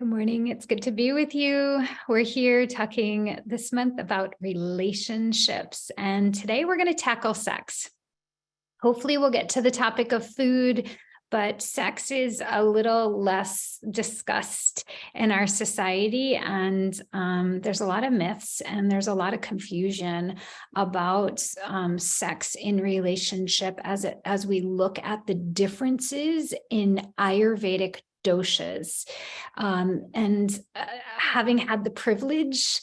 Good morning. It's good to be with you. We're here talking this month about relationships, and today we're going to tackle sex. Hopefully, we'll get to the topic of food, but sex is a little less discussed in our society, and there's a lot of myths and there's a lot of confusion about sex in relationship as we look at the differences in Ayurvedic doshas. Having had the privilege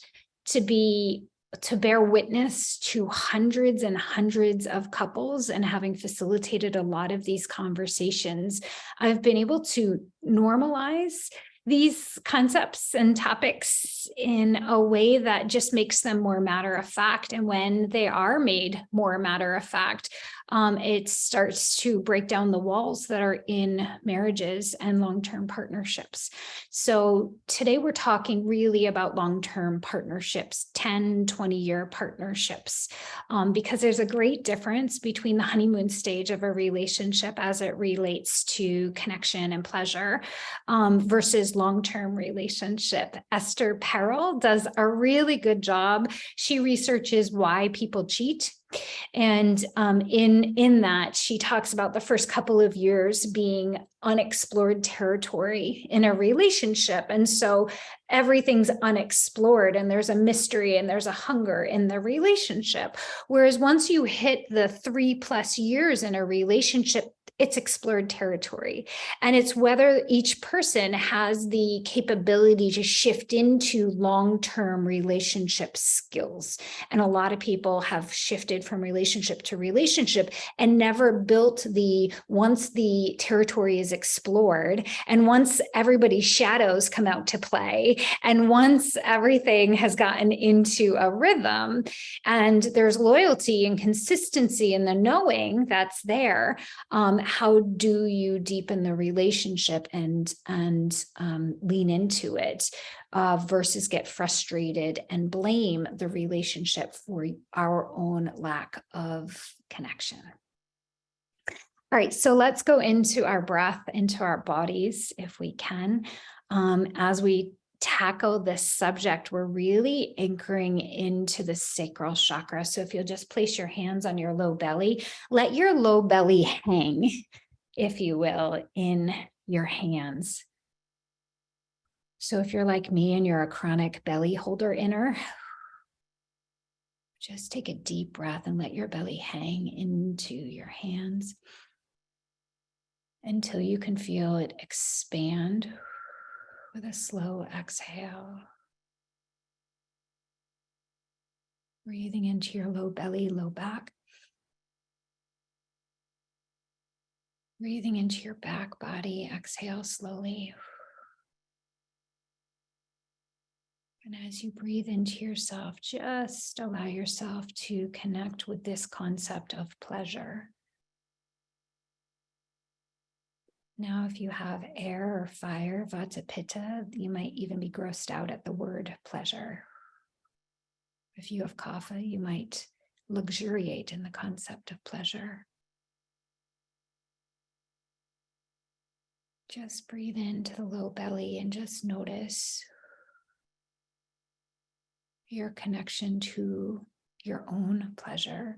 to bear witness to hundreds and hundreds of couples and having facilitated a lot of these conversations, I've been able to normalize these concepts and topics in a way that just makes them more matter of fact. And when they are made more matter of fact, it starts to break down the walls that are in marriages and long-term partnerships. So today we're talking really about long-term partnerships, 10, 20-year partnerships, because there's a great difference between the honeymoon stage of a relationship as it relates to connection and pleasure versus long-term relationship. Esther Perel does a really good job. She researches why people cheat. And in that, she talks about the first couple of years being unexplored territory in a relationship. And so everything's unexplored and there's a mystery and there's a hunger in the relationship. Whereas once you hit the 3+ years in a relationship, it's explored territory. And it's whether each person has the capability to shift into long-term relationship skills. And a lot of people have shifted from relationship to relationship and never built once the territory is explored, and once everybody's shadows come out to play, and once everything has gotten into a rhythm, and there's loyalty and consistency in the knowing that's there, how do you deepen the relationship and lean into it versus get frustrated and blame the relationship for our own lack of connection? All right, so let's go into our breath, into our bodies, if we can. As we tackle this subject, we're really anchoring into the sacral chakra. So if you'll just place your hands on your low belly, let your low belly hang, if you will, in your hands. So if you're like me and you're a chronic belly holder inner, just take a deep breath and let your belly hang into your hands until you can feel it expand with a slow exhale. Breathing into your low belly, low back. Breathing into your back body, exhale slowly. And as you breathe into yourself, just allow yourself to connect with this concept of pleasure. Now, if you have air or fire, vata pitta, you might even be grossed out at the word pleasure. If you have kapha, you might luxuriate in the concept of pleasure. Just breathe into the low belly and just notice your connection to your own pleasure,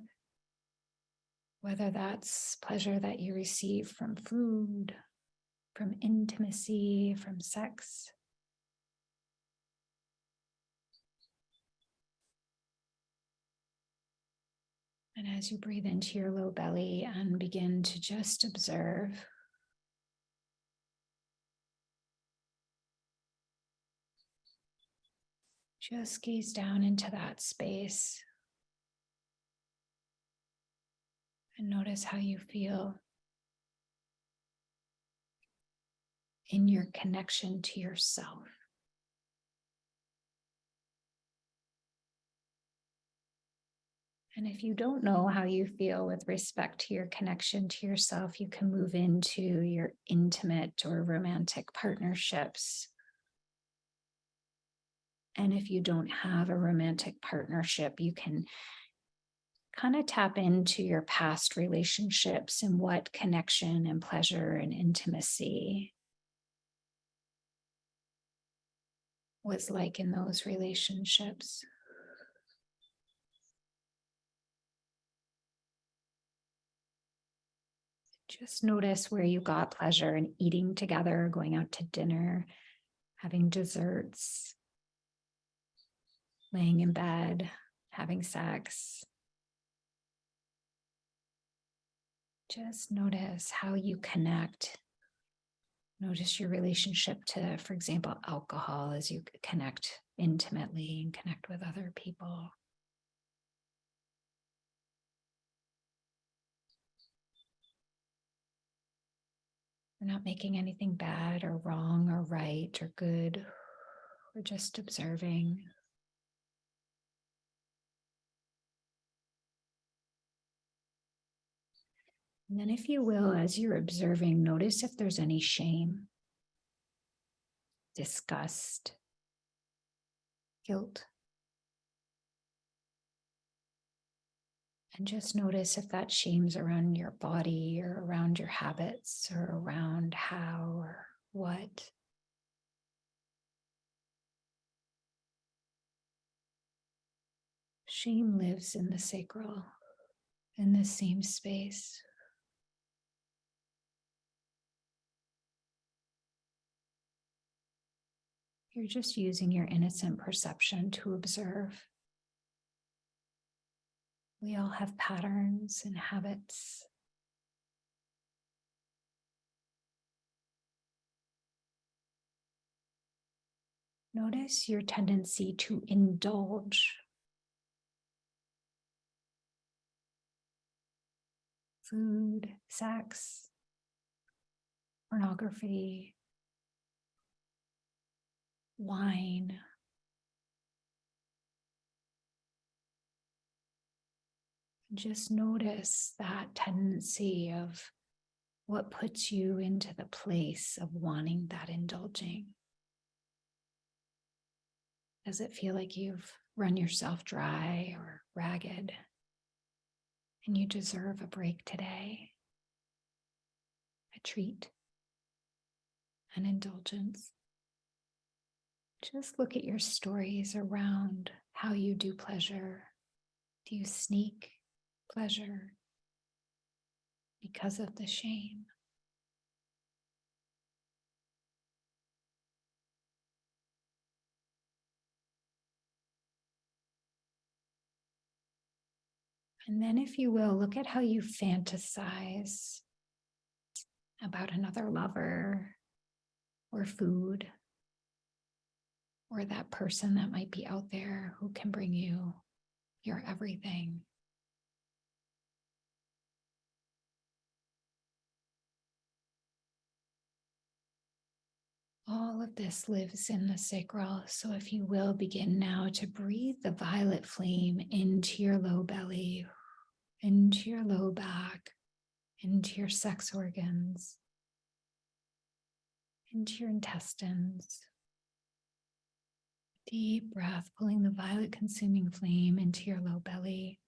whether that's pleasure that you receive from food, from intimacy, from sex. And as you breathe into your low belly and begin to just observe, just gaze down into that space and notice how you feel in your connection to yourself. And if you don't know how you feel with respect to your connection to yourself, you can move into your intimate or romantic partnerships. And if you don't have a romantic partnership, you can kind of tap into your past relationships and what connection and pleasure and intimacy was like in those relationships. Just notice where you got pleasure in eating together, going out to dinner, having desserts, laying in bed, having sex. Just notice how you connect. Notice your relationship to, for example, alcohol as you connect intimately and connect with other people. We're not making anything bad or wrong or right or good. We're just observing. And then, if you will, as you're observing, notice if there's any shame, disgust, guilt. And just notice if that shame's around your body or around your habits or around how or what. Shame lives in the sacral, in the same space. You're just using your innocent perception to observe. We all have patterns and habits. Notice your tendency to indulge. Food, sex, pornography, wine. Just notice that tendency of what puts you into the place of wanting that indulging. Does it feel like you've run yourself dry or ragged and you deserve a break today? A treat, an indulgence. Just look at your stories around how you do pleasure. Do you sneak pleasure because of the shame? And then, if you will, look at how you fantasize about another lover or food or that person that might be out there who can bring you your everything. All of this lives in the sacral. So if you will, begin now to breathe the violet flame into your low belly, into your low back, into your sex organs, into your intestines. Deep breath, pulling the violet consuming flame into your low belly.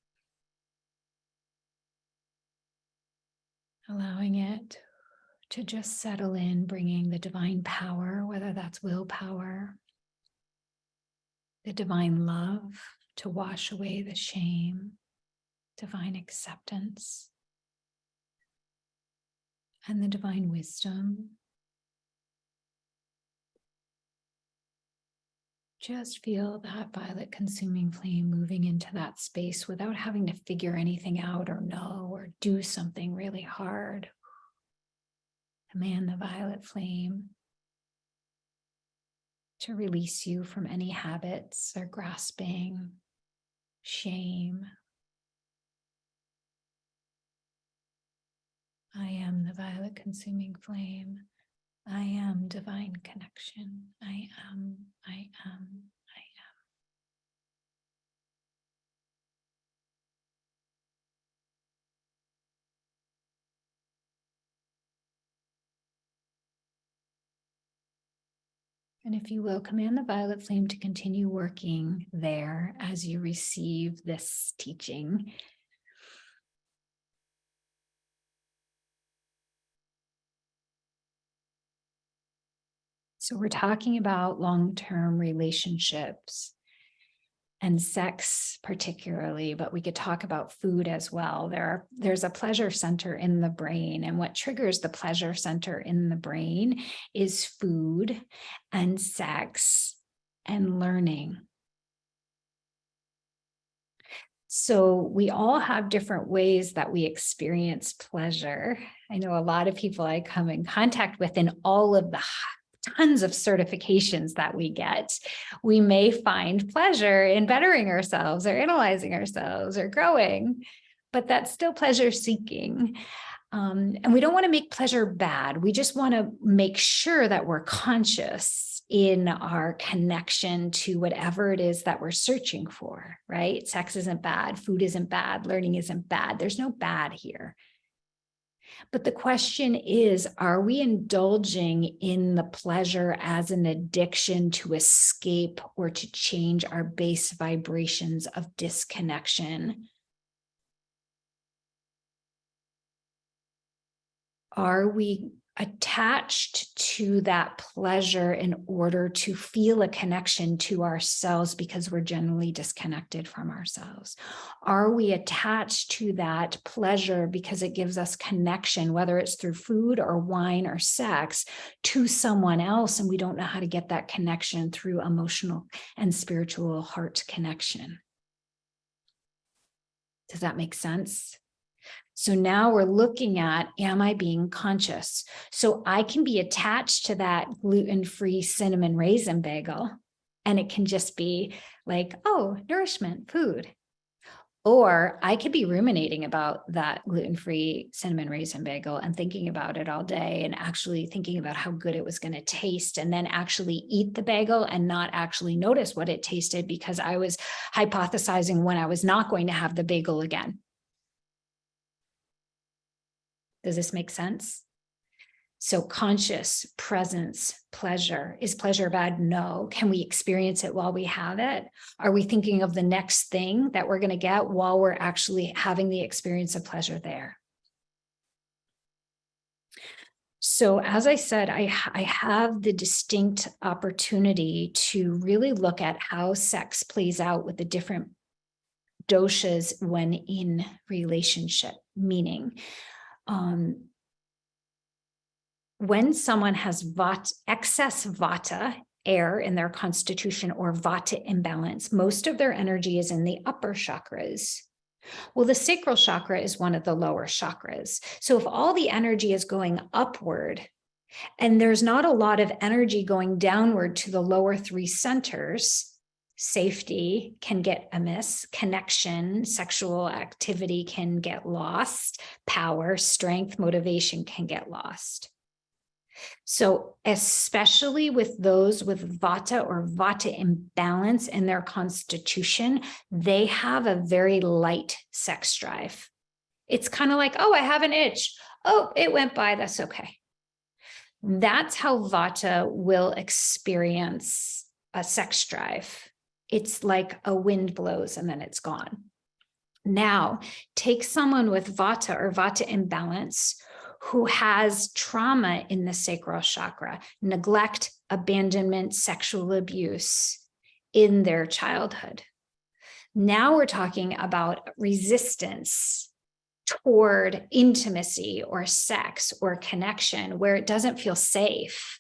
Allowing it to just settle in, bringing the divine power, whether that's willpower, the divine love to wash away the shame, divine acceptance, and the divine wisdom. Just feel that violet consuming flame moving into that space without having to figure anything out or know or do something really hard. Command the violet flame to release you from any habits or grasping, shame. I am the violet consuming flame. I am divine connection. I am, I am, I am. And if you will, command the violet flame to continue working there as you receive this teaching. So we're talking about long-term relationships and sex particularly, but we could talk about food as well. There's a pleasure center in the brain, and what triggers the pleasure center in the brain is food and sex and learning. So we all have different ways that we experience pleasure. I know a lot of people I come in contact with in all of the tons of certifications that we get, we may find pleasure in bettering ourselves or analyzing ourselves or growing, but that's still pleasure seeking. And we don't want to make pleasure bad. We just want to make sure that we're conscious in our connection to whatever it is that we're searching for, right? Sex isn't bad. Food isn't bad. Learning isn't bad. There's no bad here. But the question is, are we indulging in the pleasure as an addiction to escape or to change our base vibrations of disconnection? Are we attached to that pleasure in order to feel a connection to ourselves because we're generally disconnected from ourselves? Are we attached to that pleasure because it gives us connection, whether it's through food or wine or sex, to someone else, and we don't know how to get that connection through emotional and spiritual heart connection? Does that make sense? So now we're looking at, am I being conscious? So I can be attached to that gluten-free cinnamon raisin bagel, and it can just be like, oh, nourishment, food. Or I could be ruminating about that gluten-free cinnamon raisin bagel and thinking about it all day and actually thinking about how good it was going to taste, and then actually eat the bagel and not actually notice what it tasted because I was hypothesizing when I was not going to have the bagel again. Does this make sense? So conscious presence, pleasure. Is pleasure bad? No. Can we experience it while we have it? Are we thinking of the next thing that we're going to get while we're actually having the experience of pleasure there? So as I said, I have the distinct opportunity to really look at how sex plays out with the different doshas when in relationship, meaning when someone has excess vata, air in their constitution, or vata imbalance, most of their energy is in the upper chakras. Well, the sacral chakra is one of the lower chakras. So if all the energy is going upward and there's not a lot of energy going downward to the lower three centers, safety can get amiss, connection, sexual activity can get lost, power, strength, motivation can get lost. So especially with those with vata or vata imbalance in their constitution, they have a very light sex drive. It's kind of like, oh, I have an itch. Oh, it went by. That's okay. That's how vata will experience a sex drive. It's like a wind blows and then it's gone. Now, take someone with vata or vata imbalance who has trauma in the sacral chakra, neglect, abandonment, sexual abuse in their childhood. Now we're talking about resistance toward intimacy or sex or connection where it doesn't feel safe,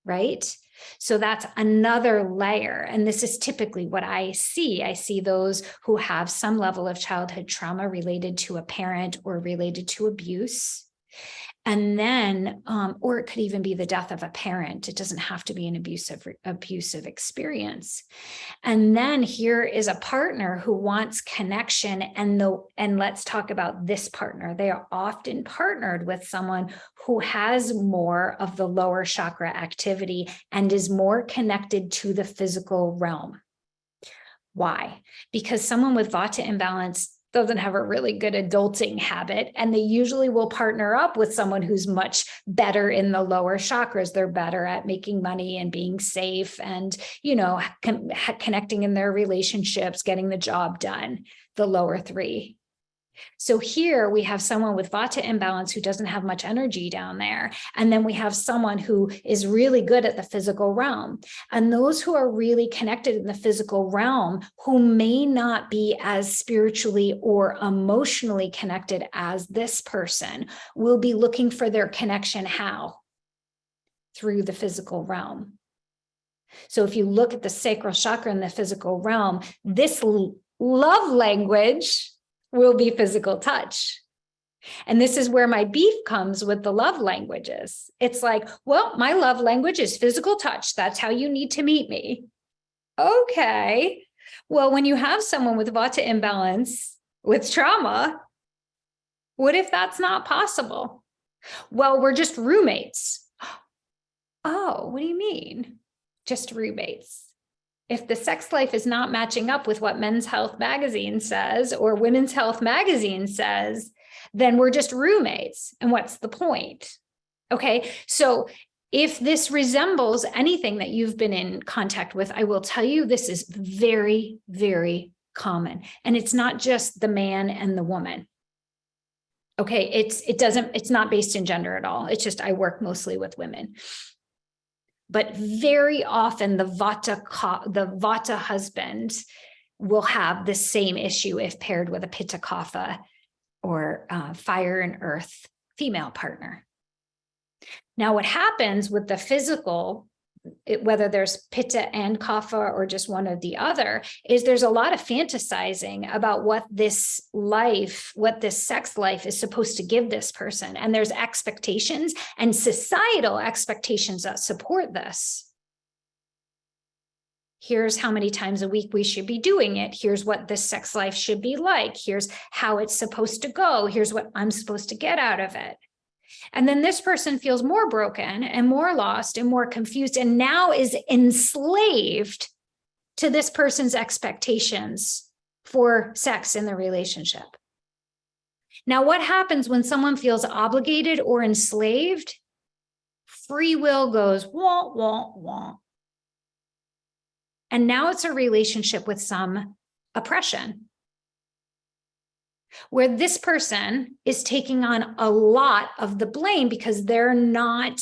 right? So that's another layer. And this is typically what I see. I see those who have some level of childhood trauma related to a parent or related to abuse. And then, or it could even be the death of a parent. It doesn't have to be an abusive experience. And then here is a partner who wants connection. And let's talk about this partner. They are often partnered with someone who has more of the lower chakra activity and is more connected to the physical realm. Why? Because someone with vata imbalance doesn't have a really good adulting habit, and they usually will partner up with someone who's much better in the lower chakras. They're better at making money and being safe and, connecting in their relationships, getting the job done, the lower three. So here we have someone with Vata imbalance who doesn't have much energy down there. And then we have someone who is really good at the physical realm. And those who are really connected in the physical realm, who may not be as spiritually or emotionally connected as this person, will be looking for their connection. How? Through the physical realm. So if you look at the sacral chakra in the physical realm, this love language will be physical touch. And this is where my beef comes with the love languages. It's like, well, my love language is physical touch. That's how you need to meet me. Okay. Well, when you have someone with Vata imbalance, with trauma, what if that's not possible? Well, we're just roommates. Oh, what do you mean? Just roommates? If the sex life is not matching up with what Men's Health magazine says or Women's Health magazine says, then we're just roommates. And what's the point? Okay, so if this resembles anything that you've been in contact with, I will tell you this is very, very common. And it's not just the man and the woman. Okay, it's not based in gender at all. It's just I work mostly with women. But very often the Vata husband will have the same issue if paired with a Pitta Kapha or fire and earth female partner. Now, what happens with the physical, whether there's Pitta and Kapha or just one or the other, is there's a lot of fantasizing about what this sex life is supposed to give this person. And there's expectations and societal expectations that support this. Here's how many times a week we should be doing it. Here's what this sex life should be like. Here's how it's supposed to go. Here's what I'm supposed to get out of it. And then this person feels more broken and more lost and more confused, and now is enslaved to this person's expectations for sex in the relationship. Now, what happens when someone feels obligated or enslaved? Free will goes wah, wah, wah. And now it's a relationship with some oppression, where this person is taking on a lot of the blame because they're not,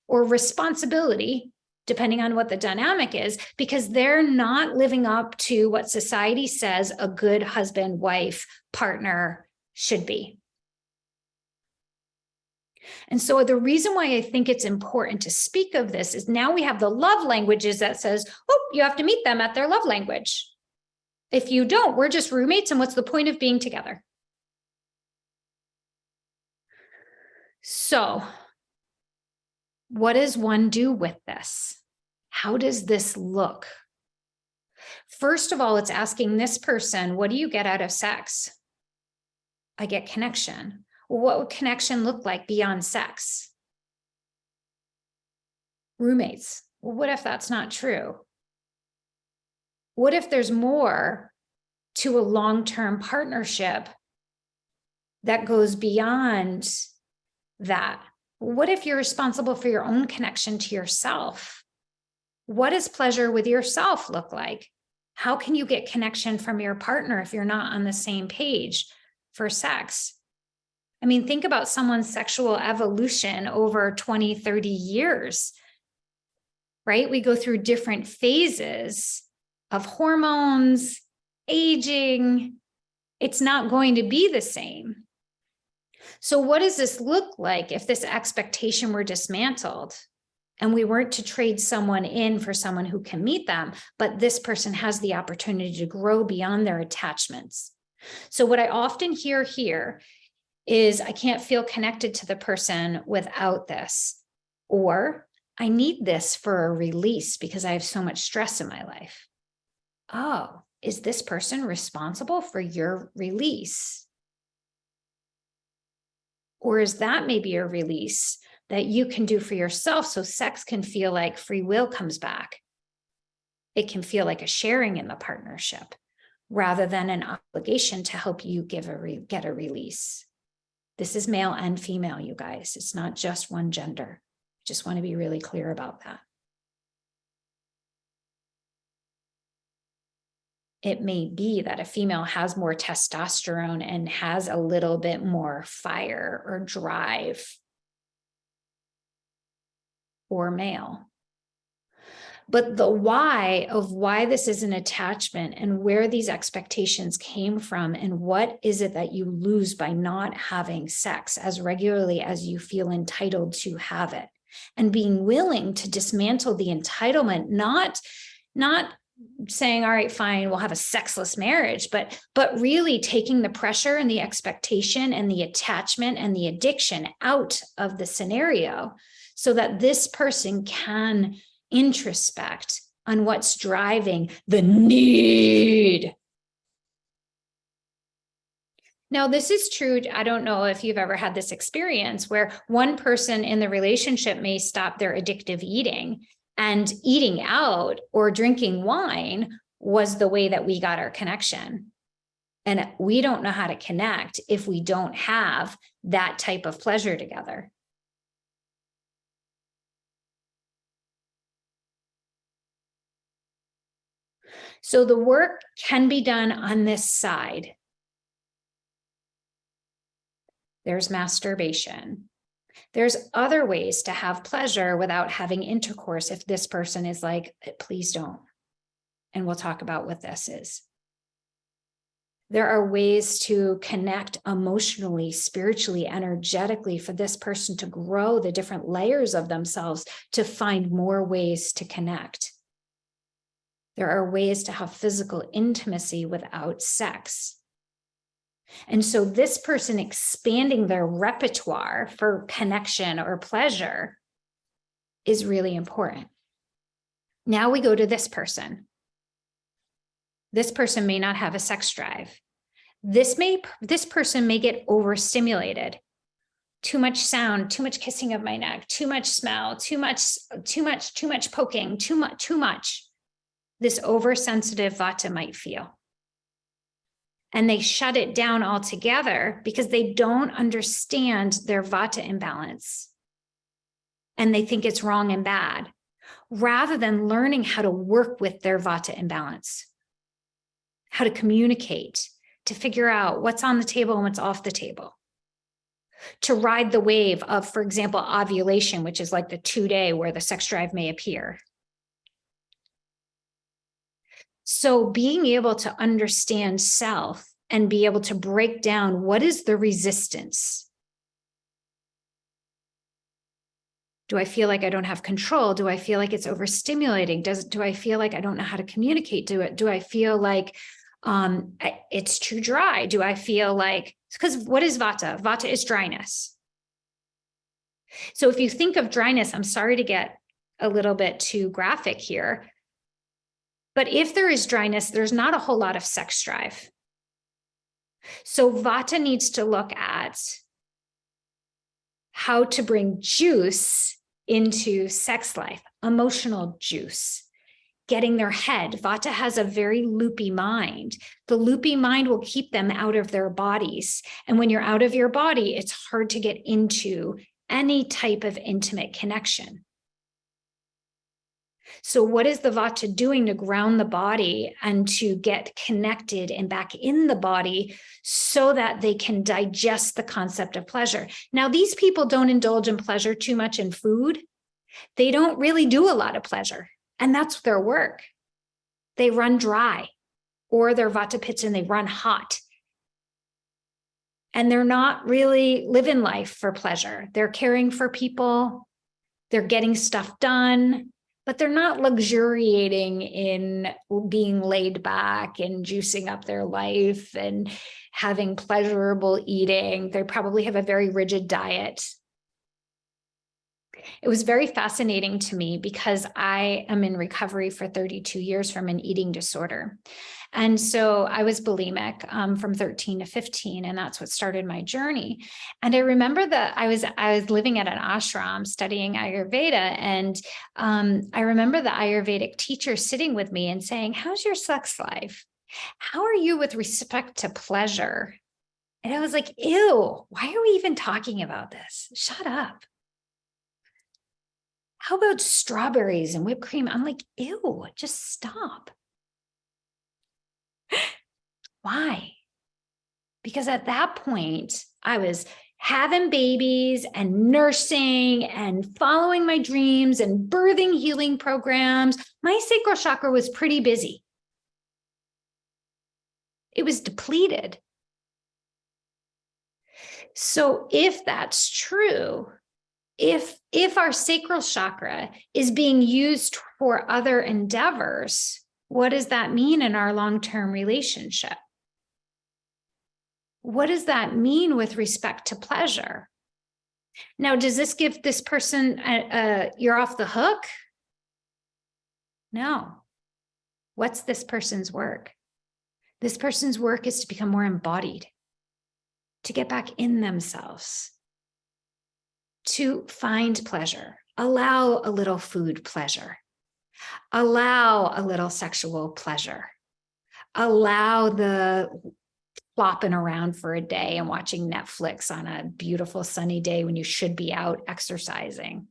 or responsibility, depending on what the dynamic is, because they're not living up to what society says a good husband, wife, partner should be. And so the reason why I think it's important to speak of this is now we have the love languages that says, oh, you have to meet them at their love language. If you don't, we're just roommates, and what's the point of being together? So, what does one do with this? How does this look? First of all, it's asking this person, what do you get out of sex? I get connection. Well, what would connection look like beyond sex? Roommates. Well, what if that's not true? What if there's more to a long-term partnership that goes beyond that? What if you're responsible for your own connection to yourself? What does pleasure with yourself look like? How can you get connection from your partner if you're not on the same page for sex? I mean, think about someone's sexual evolution over 20, 30 years, right? We go through different phases of hormones, aging. It's not going to be the same. So what does this look like if this expectation were dismantled and we weren't to trade someone in for someone who can meet them, but this person has the opportunity to grow beyond their attachments? So what I often hear here is I can't feel connected to the person without this, or I need this for a release because I have so much stress in my life. Oh, is this person responsible for your release? Or is that maybe a release that you can do for yourself so sex can feel like free will comes back? It can feel like a sharing in the partnership rather than an obligation to help you get a release. This is male and female, you guys. It's not just one gender. Just want to be really clear about that. It may be that a female has more testosterone and has a little bit more fire or drive, or male. But the why of why this is an attachment and where these expectations came from and what is it that you lose by not having sex as regularly as you feel entitled to have it, and being willing to dismantle the entitlement, not saying, all right, fine, we'll have a sexless marriage, but really taking the pressure and the expectation and the attachment and the addiction out of the scenario so that this person can introspect on what's driving the need. Now, this is true. I don't know if you've ever had this experience where one person in the relationship may stop their addictive eating, and eating out or drinking wine was the way that we got our connection. And we don't know how to connect if we don't have that type of pleasure together. So the work can be done on this side. There's masturbation. There's other ways to have pleasure without having intercourse if this person is like, please don't. And we'll talk about what this is. There are ways to connect emotionally, spiritually, energetically for this person to grow the different layers of themselves to find more ways to connect. There are ways to have physical intimacy without sex. And so this person expanding their repertoire for connection or pleasure is really important. Now we go to this person. This person may not have a sex drive. This person may get overstimulated. Too much sound, too much kissing of my neck, too much smell, too much poking, too much. This oversensitive vata might feel. And they shut it down altogether because they don't understand their vata imbalance. And they think it's wrong and bad, rather than learning how to work with their vata imbalance, how to communicate, to figure out what's on the table and what's off the table, to ride the wave of, for example, ovulation, which is like the 2-day where the sex drive may appear. So being able to understand self and be able to break down what is the resistance. Do I feel like I don't have control? Do I feel like it's overstimulating? Do I feel like I don't know how to communicate to it? Do I feel like it's too dry? Do I feel like, because what is vata? Vata is dryness. So if you think of dryness, I'm sorry to get a little bit too graphic here, but if there is dryness, there's not a whole lot of sex drive. So vata needs to look at how to bring juice into sex life, emotional juice, getting their head. Vata has a very loopy mind. The loopy mind will keep them out of their bodies. And when you're out of your body, it's hard to get into any type of intimate connection. So what is the vata doing to ground the body and to get connected and back in the body so that they can digest the concept of pleasure? Now, these people don't indulge in pleasure too much in food. They don't really do a lot of pleasure, and that's their work. They run dry, or they're vata pits and they run hot. And they're not really living life for pleasure. They're caring for people. They're getting stuff done. But they're not luxuriating in being laid back and juicing up their life and having pleasurable eating. They probably have a very rigid diet. It was very fascinating to me because I am in recovery for 32 years from an eating disorder. And so I was bulimic from 13 to 15, and that's what started my journey. And I remember that I was living at an ashram studying Ayurveda, and I remember the Ayurvedic teacher sitting with me and saying, "How's your sex life? How are you with respect to pleasure?" And I was like, "Ew, why are we even talking about this? Shut up. How about strawberries and whipped cream?" I'm like, "Ew, just stop." Why? Because at that point, I was having babies and nursing and following my dreams and birthing healing programs. My sacral chakra was pretty busy. It was depleted. So if that's true, if our sacral chakra is being used for other endeavors, what does that mean in our long-term relationship? What does that mean with respect to pleasure? Now, does this give this person you're off the hook? No. What's this person's work? This person's work is to become more embodied, to get back in themselves, to find pleasure, allow a little food pleasure, allow a little sexual pleasure, allow the flopping around for a day and watching Netflix on a beautiful sunny day when you should be out exercising.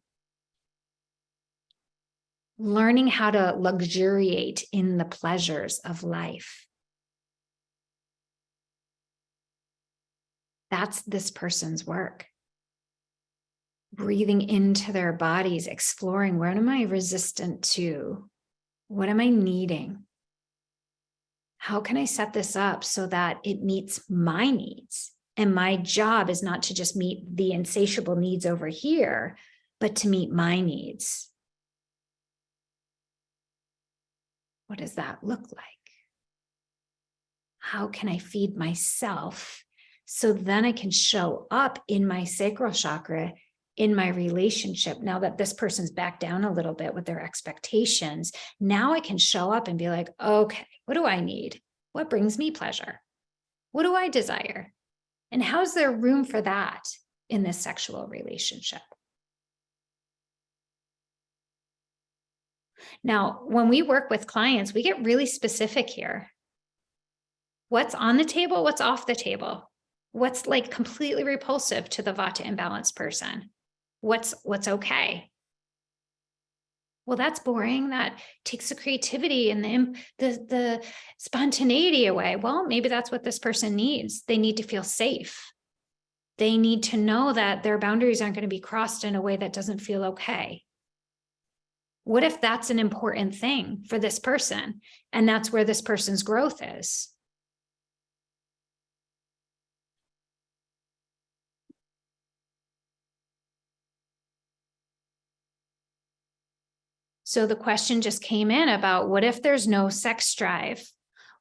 Learning how to luxuriate in the pleasures of life. That's this person's work. Breathing into their bodies, exploring, where am I resistant to? What am I needing? How can I set this up so that it meets my needs? And my job is not to just meet the insatiable needs over here, but to meet my needs. What does that look like? How can I feed myself so then I can show up in my sacral chakra in my relationship? Now that this person's back down a little bit with their expectations, now I can show up and be like, okay, what do I need? What brings me pleasure? What do I desire? And how's there room for that in this sexual relationship? Now, when we work with clients, we get really specific here. What's on the table? What's off the table? What's like completely repulsive to the Vata imbalanced person? What's okay? Well, that's boring. That takes the creativity and the spontaneity away. Well, maybe that's what this person needs. They need to feel safe. They need to know that their boundaries aren't going to be crossed in a way that doesn't feel okay. What if that's an important thing for this person? And that's where this person's growth is. So the question just came in about what if there's no sex drive?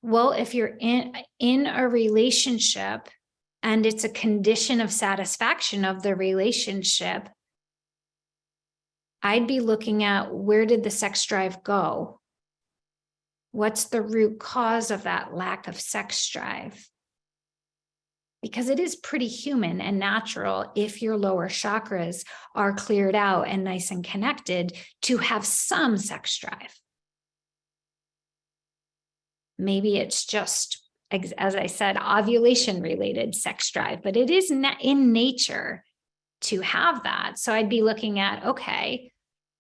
Well, if you're in a relationship and it's a condition of satisfaction of the relationship, I'd be looking at, where did the sex drive go? What's the root cause of that lack of sex drive? Because it is pretty human and natural, if your lower chakras are cleared out and nice and connected, to have some sex drive. Maybe it's just, as I said, ovulation related sex drive, but it is in nature to have that. So I'd be looking at, okay,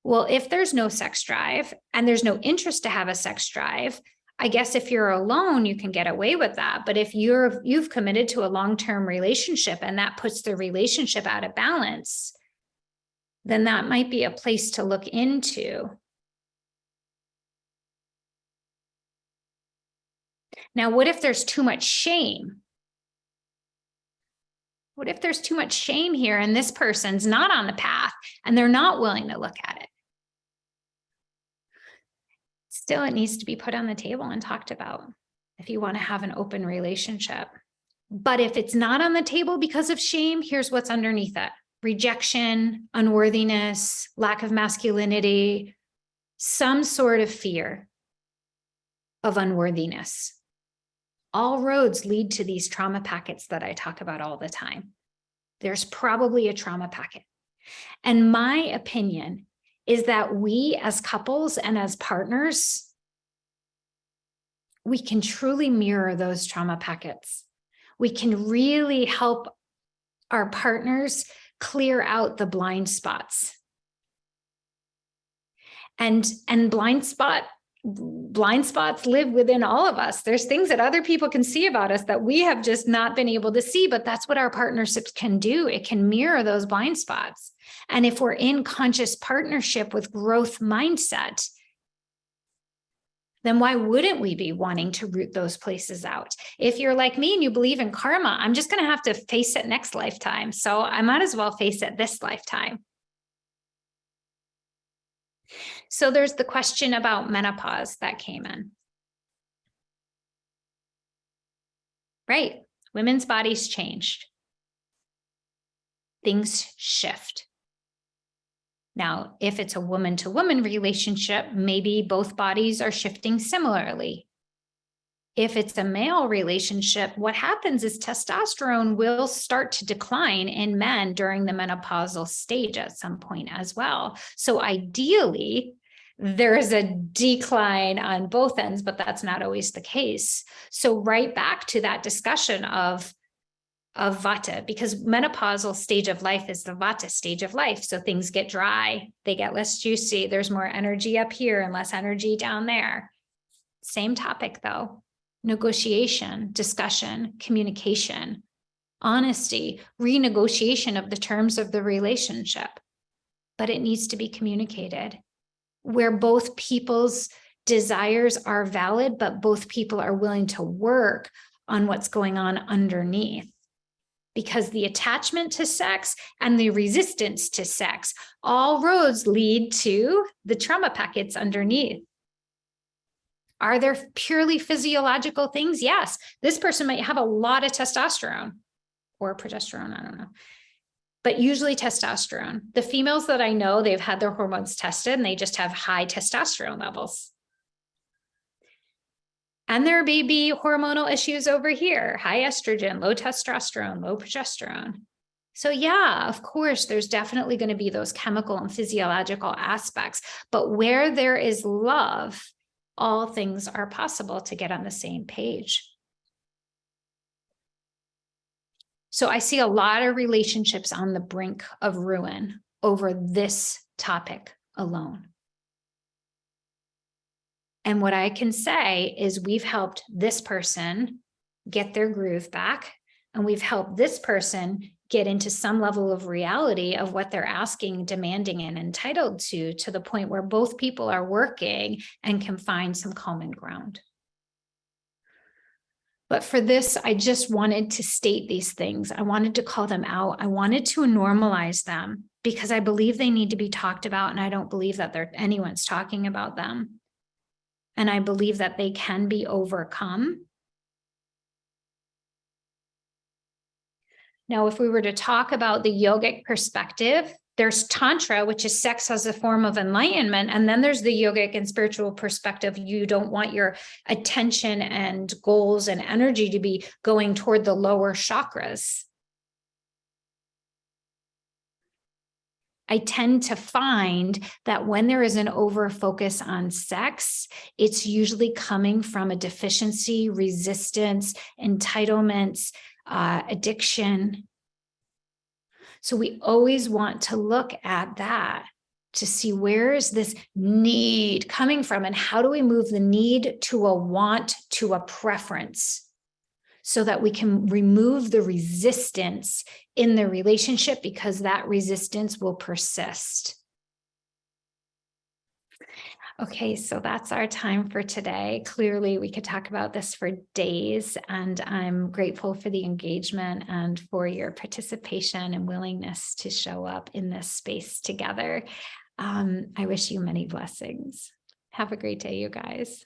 well, if there's no sex drive and there's no interest to have a sex drive, I guess if you're alone, you can get away with that. But if you've committed to a long-term relationship and that puts the relationship out of balance, then that might be a place to look into. Now, what if there's too much shame? What if there's too much shame here and this person's not on the path and they're not willing to look at it? Still, it needs to be put on the table and talked about if you want to have an open relationship. But if it's not on the table because of shame, here's what's underneath it: rejection, unworthiness, lack of masculinity, some sort of fear of unworthiness. All roads lead to these trauma packets that I talk about all the time. There's probably a trauma packet. And my opinion is that we as couples and as partners, we can truly mirror those trauma packets. We can really help our partners clear out the blind spots. And blind spot blind spots live within all of us. There's things that other people can see about us that we have just not been able to see, but that's what our partnerships can do. It can mirror those blind spots. And if we're in conscious partnership with growth mindset, then why wouldn't we be wanting to root those places out? If you're like me and you believe in karma, I'm just going to have to face it next lifetime. So I might as well face it this lifetime. So there's the question about menopause that came in. Right. Women's bodies changed. Things shift. Now, if it's a woman-to-woman relationship, maybe both bodies are shifting similarly. If it's a male relationship, what happens is testosterone will start to decline in men during the menopausal stage at some point as well. So ideally, there is a decline on both ends, but that's not always the case. So right back to that discussion of vata, because menopausal stage of life is the vata stage of life. So things get dry, they get less juicy. There's more energy up here and less energy down there. Same topic though. Negotiation, discussion, communication, honesty, renegotiation of the terms of the relationship. But it needs to be communicated where both people's desires are valid, but both people are willing to work on what's going on underneath. Because the attachment to sex and the resistance to sex, all roads lead to the trauma packets underneath. Are there purely physiological things? Yes. This person might have a lot of testosterone or progesterone, I don't know. But usually testosterone. The females that I know, they've had their hormones tested and they just have high testosterone levels. And there may be hormonal issues over here, high estrogen, low testosterone, low progesterone. So yeah, of course, there's definitely going to be those chemical and physiological aspects, but where there is love, all things are possible to get on the same page. So I see a lot of relationships on the brink of ruin over this topic alone. And what I can say is we've helped this person get their groove back, and we've helped this person get into some level of reality of what they're asking, demanding, and entitled to the point where both people are working and can find some common ground. But for this, I just wanted to state these things. I wanted to call them out. I wanted to normalize them because I believe they need to be talked about, and I don't believe that anyone's talking about them. And I believe that they can be overcome. Now, if we were to talk about the yogic perspective, there's Tantra, which is sex as a form of enlightenment. And then there's the yogic and spiritual perspective. You don't want your attention and goals and energy to be going toward the lower chakras. I tend to find that when there is an over focus on sex, it's usually coming from a deficiency, resistance, entitlements, addiction. So we always want to look at that to see where is this need coming from and how do we move the need to a want to a preference so that we can remove the resistance in the relationship, because that resistance will persist. Okay, so that's our time for today. Clearly, we could talk about this for days, and I'm grateful for the engagement and for your participation and willingness to show up in this space together. I wish you many blessings. Have a great day, you guys.